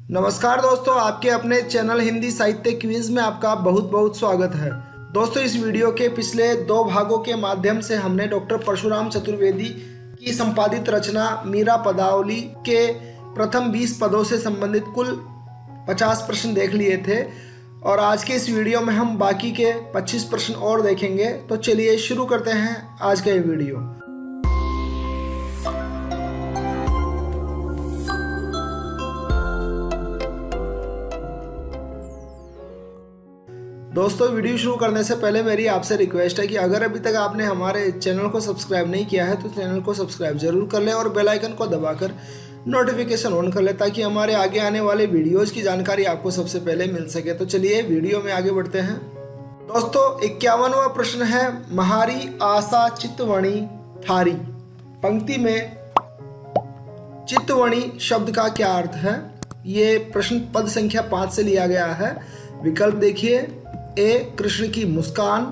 नमस्कार दोस्तों, आपके अपने चैनल हिंदी साहित्य क्विज में आपका बहुत बहुत स्वागत है। दोस्तों, इस वीडियो के पिछले 2 भागों के माध्यम से हमने डॉक्टर परशुराम चतुर्वेदी की संपादित रचना मीरा पदावली के प्रथम 20 पदों से संबंधित कुल 50 प्रश्न देख लिए थे और आज के इस वीडियो में हम बाकी के 25 प्रश्न और देखेंगे। तो चलिए शुरू करते हैं आज का ये वीडियो। दोस्तों, वीडियो शुरू करने से पहले मेरी आपसे रिक्वेस्ट है कि अगर अभी तक आपने हमारे चैनल को सब्सक्राइब नहीं किया है तो चैनल को सब्सक्राइब जरूर कर लें और बेल आइकन को दबाकर नोटिफिकेशन ऑन कर लें ताकि हमारे आगे आने वाले वीडियोज़ की जानकारी आपको सबसे पहले मिल सके। तो चलिए वीडियो में आगे बढ़ते हैं। दोस्तों, 51वां प्रश्न है, महारी आशा चितवणी थारी। पंक्ति में चितवणी शब्द का क्या अर्थ है? ये प्रश्न पद संख्या 5 से लिया गया है। विकल्प देखिए, ए कृष्ण की मुस्कान,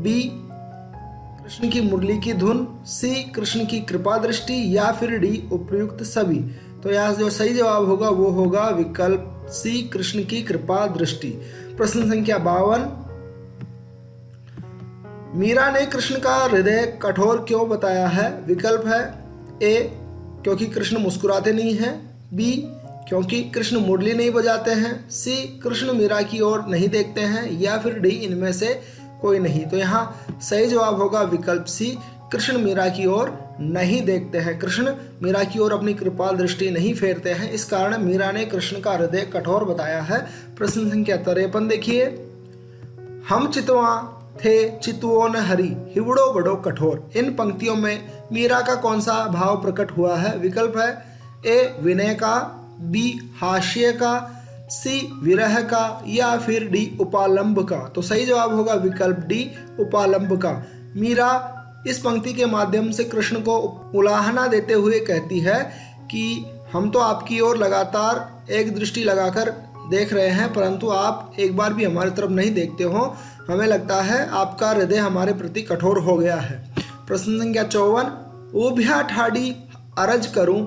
बी कृष्ण की मुरली की धुन, सी कृष्ण की कृपा दृष्टि या फिर डी उपयुक्त सभी। तो यहाँ जो सही जवाब होगा वो होगा विकल्प सी कृष्ण की कृपा दृष्टि। प्रश्न संख्या 52, मीरा ने कृष्ण का हृदय कठोर क्यों बताया है? विकल्प है ए क्योंकि कृष्ण मुस्कुराते नहीं हैं, बी क्योंकि कृष्ण मुरली नहीं बजाते हैं, सी कृष्ण मीरा की ओर नहीं देखते हैं या फिर डी इनमें से कोई नहीं। तो यहाँ सही जवाब होगा विकल्प सी, कृष्ण मीरा की ओर नहीं देखते हैं। कृष्ण मीरा की ओर अपनी कृपा दृष्टि नहीं फेरते हैं, इस कारण मीरा ने कृष्ण का हृदय कठोर बताया है। प्रश्न संख्या 53 देखिए, हम चितवा थे चितवो न हरी, हिवड़ो बड़ो कठोर। इन पंक्तियों में मीरा का कौन सा भाव प्रकट हुआ है? विकल्प है ए विनय का, बी हास्य का, सी विरह का या फिर डी उपालंब का। तो सही जवाब होगा विकल्प डी उपालंब का। मीरा इस पंक्ति के माध्यम से कृष्ण को उलाहना देते हुए कहती है कि हम तो आपकी ओर लगातार एक दृष्टि लगाकर देख रहे हैं परंतु आप एक बार भी हमारी तरफ नहीं देखते हो, हमें लगता है आपका हृदय हमारे प्रति कठोर हो गया है। प्रश्न संख्या 54, ऊभ्या ठाड़ी अरज करूं।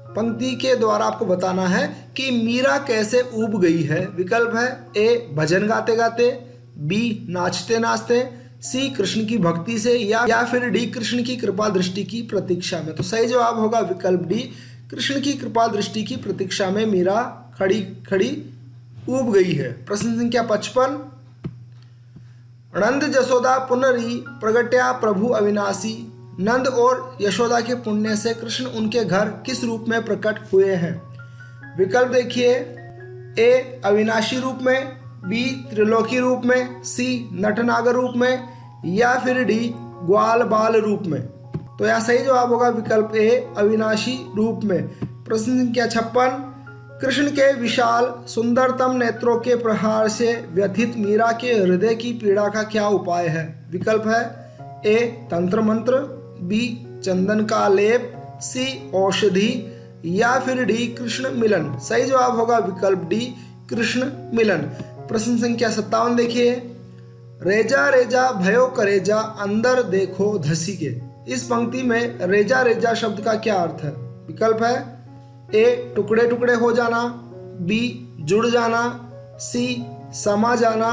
पंक्ति के द्वारा आपको बताना है कि मीरा कैसे ऊब गई है। विकल्प है ए भजन गाते गाते, बी नाचते नाचते, सी कृष्ण की भक्ति से या फिर डी कृष्ण की कृपा दृष्टि की प्रतीक्षा में। तो सही जवाब होगा विकल्प डी, कृष्ण की कृपा दृष्टि की प्रतीक्षा में मीरा खड़ी खड़ी ऊब गई है। प्रश्न संख्या 55, नंद जसोदा पुनरी प्रगट्या प्रभु अविनाशी। नंद और यशोदा के पुण्य से कृष्ण उनके घर किस रूप में प्रकट हुए हैं? विकल्प देखिए, ए अविनाशी रूप में, बी त्रिलोकी रूप में, सी नटनागर रूप में या फिर डी ग्वाल बाल रूप में। तो यह सही जवाब होगा विकल्प ए अविनाशी रूप में। प्रश्न संख्या 56, कृष्ण के विशाल सुंदरतम नेत्रों के प्रहार से व्यथित मीरा के हृदय की पीड़ा का क्या उपाय है? विकल्प है ए तंत्र मंत्र, बी चंदन का लेप, सी औषधि या फिर डी कृष्ण मिलन। सही जवाब होगा विकल्प डी कृष्ण मिलन। प्रश्न संख्या 57 देखिए, रेजा रेजा भयो करेजा अंदर देखो धसी के। इस पंक्ति में रेजा रेजा शब्द का क्या अर्थ है? विकल्प है ए टुकड़े टुकड़े हो जाना, बी जुड़ जाना, सी समा जाना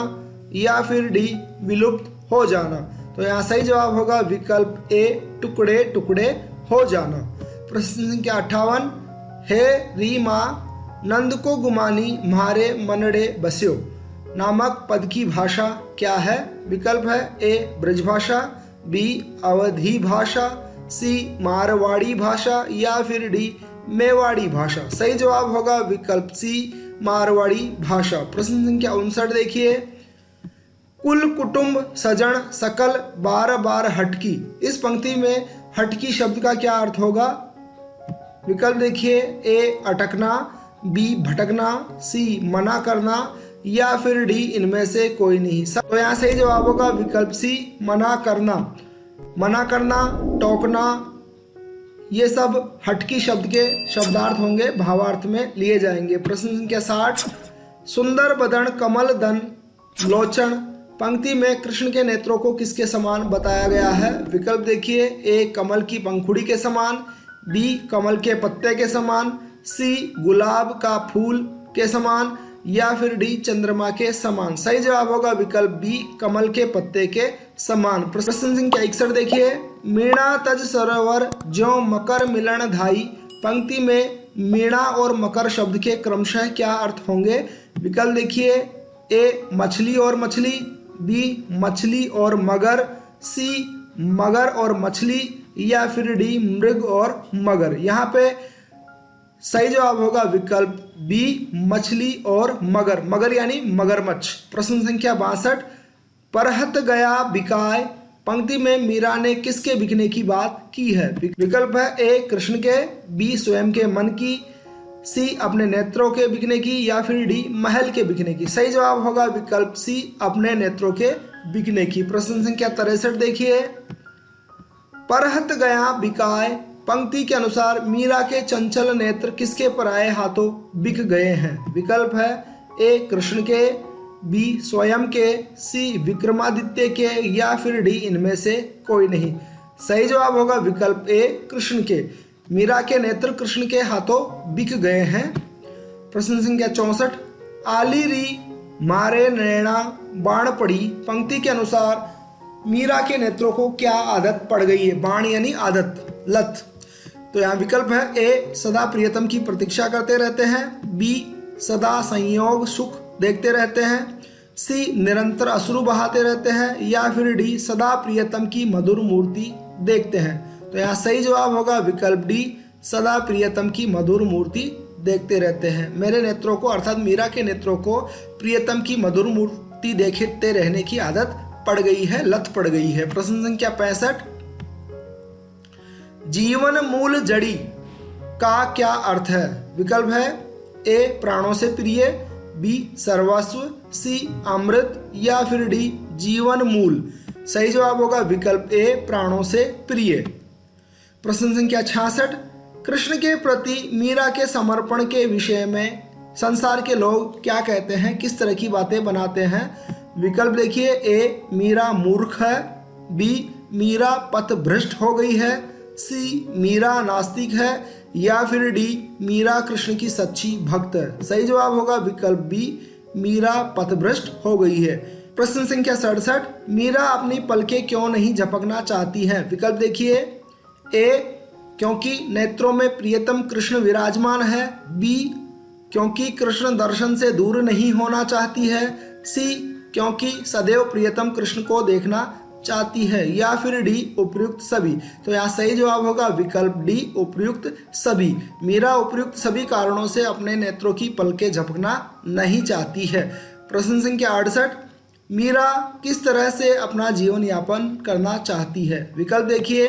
या फिर डी विलुप्त हो जाना। तो यहाँ सही जवाब होगा विकल्प ए टुकड़े टुकड़े हो जाना। प्रश्न संख्या 58, हे री माँ नंद को गुमानी म्हारे मनड़े बस्यो नामक पद की भाषा क्या है? विकल्प है ए ब्रजभाषा, बी अवधी भाषा, सी मारवाड़ी भाषा या फिर डी मेवाड़ी भाषा। सही जवाब होगा विकल्प सी मारवाड़ी भाषा। प्रश्न संख्या 59 देखिए, कुल कुटुंब सजन सकल बार बार हटकी। इस पंक्ति में हटकी शब्द का क्या अर्थ होगा? विकल्प देखिए, ए अटकना, बी भटकना, सी मना करना या फिर डी इनमें से कोई नहीं। तो यहाँ सही जवाब होगा विकल्प सी मना करना। मना करना, टोकना, ये सब हटकी शब्द के शब्दार्थ होंगे, भावार्थ में लिए जाएंगे। प्रश्न संख्या 60, सुंदर बदन कमल दन लोचन। पंक्ति में कृष्ण के नेत्रों को किसके समान बताया गया है? विकल्प देखिए, ए कमल की पंखुड़ी के समान, बी कमल के पत्ते के समान, सी गुलाब का फूल के समान या फिर डी चंद्रमा के समान। सही जवाब होगा विकल्प बी कमल के पत्ते के समान। प्रश्न संख्या 61 देखिए, मीणा तज सरोवर ज्यों मकर मिलन धाई। पंक्ति में मीणा और मकर शब्द के क्रमशः क्या अर्थ होंगे? विकल्प देखिए, ए मछली और मछली, बी मछली और मगर, सी मगर और मछली या फिर डी मृग और मगर। यहाँ पे सही जवाब होगा विकल्प बी मछली और मगर, मगर यानी मगरमच्छ। प्रश्न संख्या 62, परहत गया बिकाय। पंक्ति में मीरा ने किसके बिकने की बात की है? विकल्प है ए कृष्ण के, बी स्वयं के मन की, सी अपने नेत्रों के बिकने की या फिर डी महल के बिकने की। सही जवाब होगा विकल्प सी अपने नेत्रों के बिकने की। प्रश्न संख्या 63 देखिए, परहत गया बिकाय। पंक्ति के अनुसार मीरा के चंचल नेत्र किसके पराये हाथों बिक गए हैं? विकल्प है ए कृष्ण के, बी स्वयं के, सी विक्रमादित्य के या फिर डी इनमें से कोई नहीं। सही जवाब होगा विकल्प ए कृष्ण के। मीरा के नेत्र कृष्ण के हाथों बिक गए हैं। प्रश्न संख्या 64, आली री मारे नैना बाण पड़ी। पंक्ति के अनुसार मीरा के नेत्रों को क्या आदत पड़ गई है? बाण यानी आदत, लत। तो यहाँ विकल्प है ए सदा प्रियतम की प्रतीक्षा करते रहते हैं, बी सदा संयोग सुख देखते रहते हैं, सी निरंतर अश्रु बहाते रहते हैं या फिर डी सदा प्रियतम की मधुर मूर्ति देखते हैं। तो यहाँ सही जवाब होगा विकल्प डी सदा प्रियतम की मधुर मूर्ति देखते रहते हैं। मेरे नेत्रों को अर्थात मीरा के नेत्रों को प्रियतम की मधुर मूर्ति देखते रहने की आदत पड़ गई है, लत पड़ गई है। प्रश्न संख्या 65, जीवन मूल जड़ी का क्या अर्थ है? विकल्प है ए प्राणों से प्रिय, बी सर्वस्व, सी अमृत या फिर डी जीवन मूल। सही जवाब होगा विकल्प ए प्राणों से प्रिय। प्रश्न संख्या 66, कृष्ण के प्रति मीरा के समर्पण के विषय में संसार के लोग क्या कहते हैं, किस तरह की बातें बनाते हैं? विकल्प देखिए, ए मीरा मूर्ख है, बी मीरा पथ भ्रष्ट हो गई है, सी मीरा नास्तिक है या फिर डी मीरा कृष्ण की सच्ची भक्त है। सही जवाब होगा विकल्प बी मीरा पथभ्रष्ट हो गई है। प्रश्न संख्या 67, मीरा अपनी पलकें क्यों नहीं झपकना चाहती हैं? विकल्प देखिए, ए क्योंकि नेत्रों में प्रियतम कृष्ण विराजमान है, बी क्योंकि कृष्ण दर्शन से दूर नहीं होना चाहती है, सी क्योंकि सदैव प्रियतम कृष्ण को देखना चाहती है या फिर डी उपयुक्त सभी। तो यहाँ सही जवाब होगा विकल्प डी उपयुक्त सभी। मीरा उपयुक्त सभी कारणों से अपने नेत्रों की पलकें झपकना नहीं चाहती है। प्रश्न संख्या 68, मीरा किस तरह से अपना जीवन यापन करना चाहती है? विकल्प देखिए,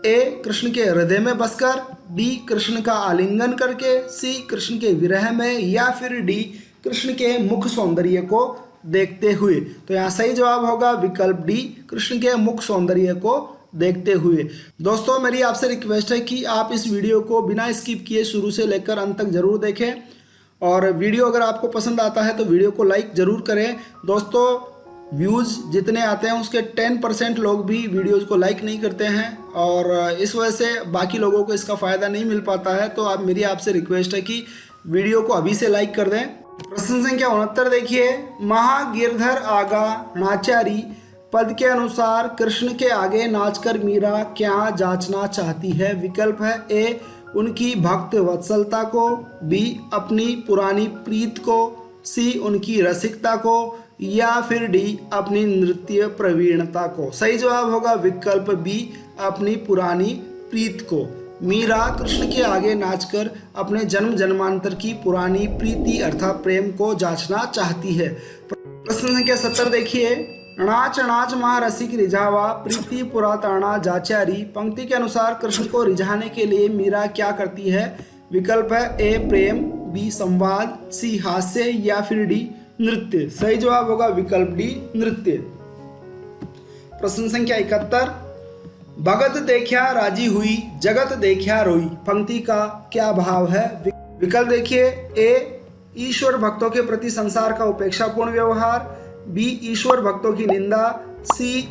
ए कृष्ण के हृदय में बसकर, बी कृष्ण का आलिंगन करके, सी कृष्ण के विरह में या फिर डी कृष्ण के मुख सौंदर्य को देखते हुए। तो यहाँ सही जवाब होगा विकल्प डी कृष्ण के मुख सौंदर्य को देखते हुए। दोस्तों मेरी आपसे रिक्वेस्ट है कि आप इस वीडियो को बिना स्किप किए शुरू से लेकर अंत तक जरूर देखें और वीडियो अगर आपको पसंद आता है तो वीडियो को लाइक जरूर करें। दोस्तों व्यूज़ जितने आते हैं उसके 10% लोग भी वीडियोज़ को लाइक नहीं करते हैं और इस वजह से बाकी लोगों को इसका फ़ायदा नहीं मिल पाता है। तो आप मेरी आपसे रिक्वेस्ट है कि वीडियो को अभी से लाइक कर दें। प्रश्न संख्या 69 देखिए, महागिरधर आगा नाचारी पद के अनुसार कृष्ण के आगे नाचकर मीरा क्या जांचना चाहती है? विकल्प है ए उनकी भक्त वत्सलता को, बी अपनी पुरानी प्रीत को, सी उनकी रसिकता को या फिर डी अपनी नृत्य प्रवीणता को। सही जवाब होगा विकल्प बी अपनी पुरानी प्रीत को। मीरा कृष्ण के आगे नाचकर अपने जन्म जन्मांतर की पुरानी प्रीति अर्थात प्रेम को जांचना चाहती है। प्रश्न संख्या 70 देखिए, नाच नाच महारसिक रिझावा प्रीति पुराताना जाचारी। पंक्ति के अनुसार कृष्ण को रिझाने के लिए मीरा क्या करती है? विकल्प है ए प्रेम, बी संवाद, सी हास्य या फिर डी नृत्य। सही जवाब होगा विकल्प डी नृत्य। प्रश्न संख्या 71, भगत देखा राजी हुई जगत देखा रोई। पंक्ति का क्या भाव है? विकल्प देखिए, ए ईश्वर भक्तों के प्रति संसार का उपेक्षापूर्ण व्यवहार, बी ईश्वर भक्तों की निंदा, सी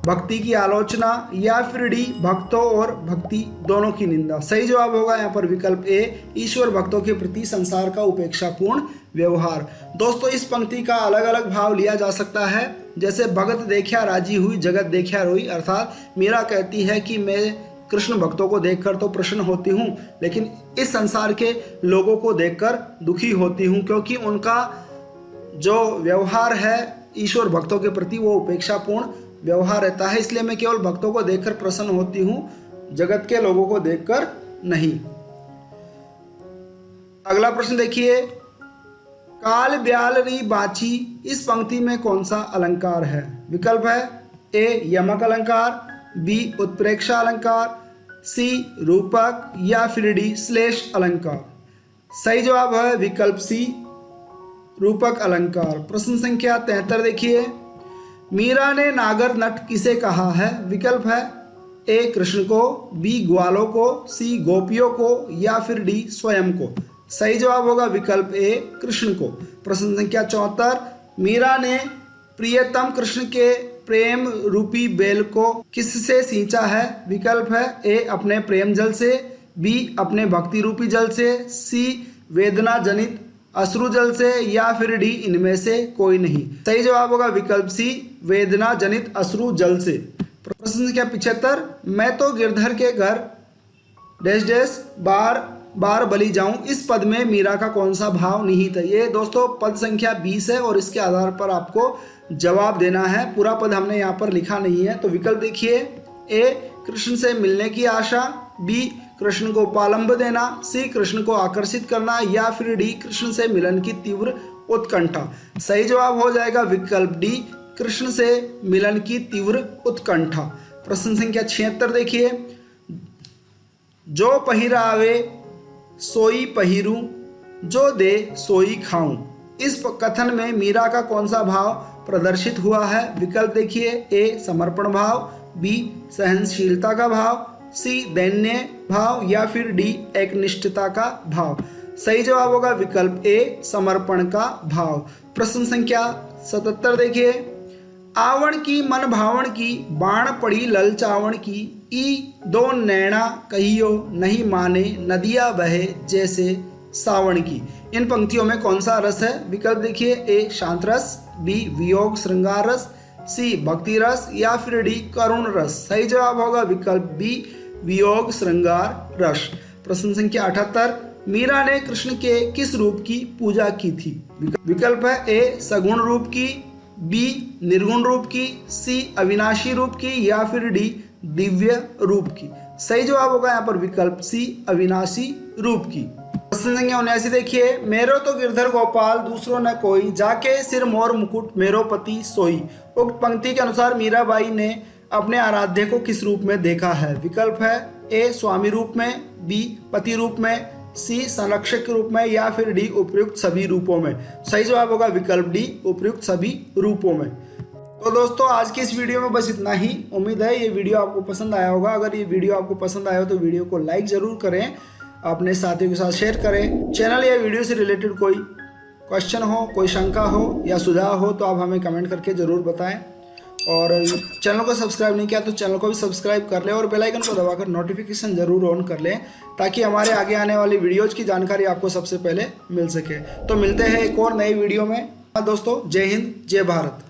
भक्ति की आलोचना, या फिर डी भक्तों और भक्ति दोनों की निंदा। सही जवाब होगा यहाँ पर विकल्प ए, ईश्वर भक्तों के प्रति संसार का उपेक्षापूर्ण व्यवहार। दोस्तों इस पंक्ति का अलग अलग भाव लिया जा सकता है, जैसे भगत देखा राजी हुई जगत देखा रोई, अर्थात मीरा कहती है कि मैं कृष्ण भक्तों को देखकर तो प्रसन्न होती हूँ, लेकिन इस संसार के लोगों को देखकर दुखी होती हूँ, क्योंकि उनका जो व्यवहार है ईश्वर भक्तों के प्रति वो उपेक्षापूर्ण व्यवहार रहता है, इसलिए मैं केवल भक्तों को देखकर प्रसन्न होती हूँ, जगत के लोगों को देखकर नहीं। अगला प्रश्न देखिए, काल ब्याल री बाची, इस पंक्ति में कौन सा अलंकार है? विकल्प है ए यमक अलंकार, बी उत्प्रेक्षा अलंकार, सी रूपक, या फिर डी श्लेष अलंकार। सही जवाब है विकल्प सी, रूपक अलंकार। प्रश्न संख्या 73 देखिए, मीरा ने नागर नट किसे कहा है? विकल्प है ए कृष्ण को, बी ग्वालों को, सी गोपियों को, या फिर डी स्वयं को। सही जवाब होगा विकल्प ए कृष्ण को। प्रश्न संख्या 74, मीरा ने प्रियतम कृष्ण के प्रेम रूपी बेल को किससे सींचा है? विकल्प है ए अपने प्रेम जल से, बी अपने भक्ति रूपी जल से, सी वेदना जनित अश्रु जल से, या फिर डी इनमें से कोई नहीं। सही जवाब होगा विकल्प सी, वेदना जनित अश्रु जल से। प्रश्न संख्या 75, मैं तो गिरधर के घर डैश डैश बार बार बली जाऊं, इस पद में मीरा का कौन सा भाव निहित है? ये दोस्तों पद संख्या 20 है और इसके आधार पर आपको जवाब देना है। पूरा पद हमने यहाँ पर लिखा नहीं है, तो विकल्प देखिए, ए कृष्ण से मिलने की आशा, बी कृष्ण को पालंब देना, सी कृष्ण को आकर्षित करना, या फिर डी कृष्ण से मिलन की तीव्र उत्कंठा। सही जवाब हो जाएगा विकल्प डी, कृष्ण से मिलन की तीव्र उत्कंठा। प्रश्न संख्या 76 देखिए, जो पहिरावे सोई पहिरूं, जो दे सोई खाऊं, इस कथन में मीरा का कौन सा भाव प्रदर्शित हुआ है? विकल्प देखिए, ए समर्पण भाव, बी सहनशीलता का भाव, सी दैन्य भाव, या फिर डी एकनिष्ठता का भाव। सही जवाब होगा विकल्प ए समर्पण का भाव। प्रश्न संख्या 77 देखिए, आवण की मन भावण की, बाण पड़ी ललचावण की, ई दो नैना कहियो नहीं माने, नदिया बहे जैसे सावण की। इन पंक्तियों में कौन सा रस है? विकल्प देखिए, ए शांत रस, बी वियोग श्रृंगार रस, सी भक्ति रस, या फिर डी करुण रस। सही जवाब होगा विकल्प बी वियोग श्रृंगार रस। प्रश्न संख्या 78, मीरा ने कृष्ण के किस रूप की पूजा की थी? विकल्प है ए सगुण रूप की, बी निर्गुण रूप की, सी अविनाशी रूप की, या फिर डी दिव्य रूप की। सही जवाब होगा यहाँ पर विकल्प सी अविनाशी रूप की। प्रश्न संख्या 79 देखिए, मेरो तो गिरधर गोपाल दूसरो न कोई, जाके सिर मोर मुकुट मेरो पति सोई। उक्त पंक्ति के अनुसार मीराबाई ने अपने आराध्य को किस रूप में देखा है? विकल्प है ए स्वामी रूप में, बी पति रूप में, सी संरक्षक के रूप में, या फिर डी उपयुक्त सभी रूपों में। सही जवाब होगा विकल्प डी उपयुक्त सभी रूपों में। तो दोस्तों आज की इस वीडियो में बस इतना ही। उम्मीद है ये वीडियो आपको पसंद आया होगा। अगर ये वीडियो आपको पसंद आया हो तो वीडियो को लाइक ज़रूर करें, अपने साथियों के साथ शेयर करें। चैनल या वीडियो से रिलेटेड कोई क्वेश्चन हो, कोई शंका हो या सुझाव हो तो आप हमें कमेंट करके ज़रूर बताएं। और चैनल को सब्सक्राइब नहीं किया तो चैनल को भी सब्सक्राइब कर लें और बेल आइकन को दबाकर नोटिफिकेशन ज़रूर ऑन कर लें, ताकि हमारे आगे आने वाली वीडियोज़ की जानकारी आपको सबसे पहले मिल सके। तो मिलते हैं एक और नई वीडियो में। दोस्तों जय हिंद, जय भारत।